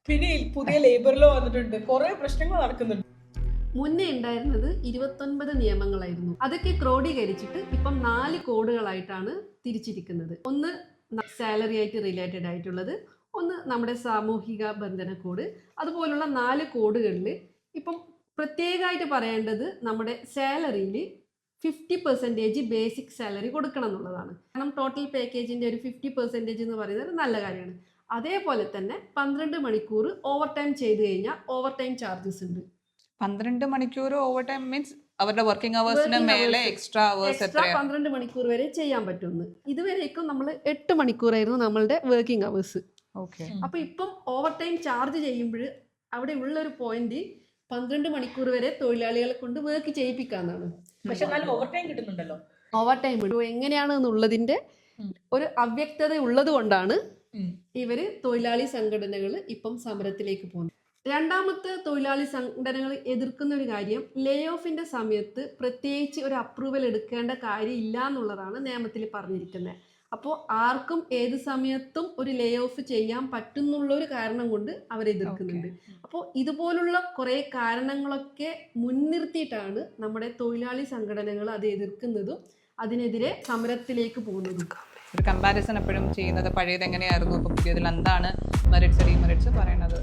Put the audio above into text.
പിന്നെ പുതിയ labour law വന്നിട്ടുണ്ട്, കുറെ പ്രശ്നങ്ങൾ നടക്കുന്നുണ്ട്. മുന്നേ ഉണ്ടായിരുന്നത് 29 നിയമങ്ങളായിരുന്നു. അതൊക്കെ ക്രോഡീകരിച്ചിട്ട് ഇപ്പം 4 കോഡുകളായിട്ടാണ് തിരിച്ചിരിക്കുന്നത്. ഒന്ന് സാലറി ആയിട്ട് റിലേറ്റഡ് ആയിട്ടുള്ളത്, ഒന്ന് നമ്മുടെ സാമൂഹിക ബന്ധന കോഡ്. അതുപോലുള്ള 4 കോഡുകളിൽ ഇപ്പം പ്രത്യേകമായിട്ട് പറയേണ്ടത് നമ്മുടെ സാലറിയിൽ 50% ബേസിക് സാലറി കൊടുക്കണം എന്നുള്ളതാണ്. കാരണം ടോട്ടൽ പാക്കേജിന്റെ ഒരു 50% എന്ന് പറയുന്നത് നല്ല കാര്യമാണ്. അതേപോലെ തന്നെ 12 മണിക്കൂർ ഓവർ ടൈം ചെയ്ത് കഴിഞ്ഞാൽ ഓവർ ടൈം ചാർജസ് ഉണ്ട്. 12 മണിക്കൂർ ഓവർ ടൈം മീൻസ് അവരുടെ വർക്കിംഗ് അവേഴ്സിന് മേലെ എക്സ്ട്രാ അവേഴ്സ് എക്സ്ട്രാ 12 മണിക്കൂർ വരെ ചെയ്യാൻ പറ്റുമെന്ന്. ഇതുവരേക്കും നമ്മൾ 8 മണിക്കൂറായിരുന്നു നമ്മളുടെ വർക്കിംഗ് അവേഴ്സ്. ഓക്കെ. അപ്പൊ ഇപ്പം ഓവർ ടൈം ചാർജ് ചെയ്യുമ്പോൾ അവിടെ ഉള്ള ഒരു പോയിന്റ് 12 മണിക്കൂർ വരെ തൊഴിലാളികളെ കൊണ്ട് വർക്ക് ചെയ്യിപ്പിക്കാന്നാണ്. പക്ഷെ നല്ല ഓവർ ടൈം കിട്ടുന്നുണ്ടല്ലോ. ഓവർ ടൈം എങ്ങനെയാണ് എന്നുള്ളതിന്റെ ഒരു അവ്യക്തത ഉള്ളത് കൊണ്ടാണ് ഇവര് തൊഴിലാളി സംഘടനകൾ ഇപ്പം സമരത്തിലേക്ക് പോകുന്നത്. രണ്ടാമത്തെ തൊഴിലാളി സംഘടനകൾ എതിർക്കുന്ന ഒരു കാര്യം, ലേ ഓഫിന്റെ സമയത്ത് പ്രത്യേകിച്ച് ഒരു അപ്രൂവൽ എടുക്കേണ്ട കാര്യം ഇല്ല എന്നുള്ളതാണ് നിയമത്തിൽ പറഞ്ഞിരിക്കുന്നത്. അപ്പോൾ ആർക്കും ഏത് സമയത്തും ഒരു ലേ ഓഫ് ചെയ്യാൻ പറ്റുന്നുള്ള ഒരു കാരണം കൊണ്ട് അവർ എതിർക്കുന്നുണ്ട്. അപ്പോൾ ഇതുപോലുള്ള കുറേ കാരണങ്ങളൊക്കെ മുൻനിർത്തിയിട്ടാണ് നമ്മുടെ തൊഴിലാളി സംഘടനകൾ അത് എതിർക്കുന്നതും അതിനെതിരെ സമരത്തിലേക്ക് പോകുന്നതും. ഒരു കമ്പാരിസൺ എപ്പോഴും ചെയ്യുന്നത് പഴയത് എങ്ങനെയായിരുന്നു, ഇപ്പോൾ പുതിയതിൽ എന്താണ് മെറിറ്റ്സ് ഡീമെറിറ്റ്സ് പറയുന്നത്.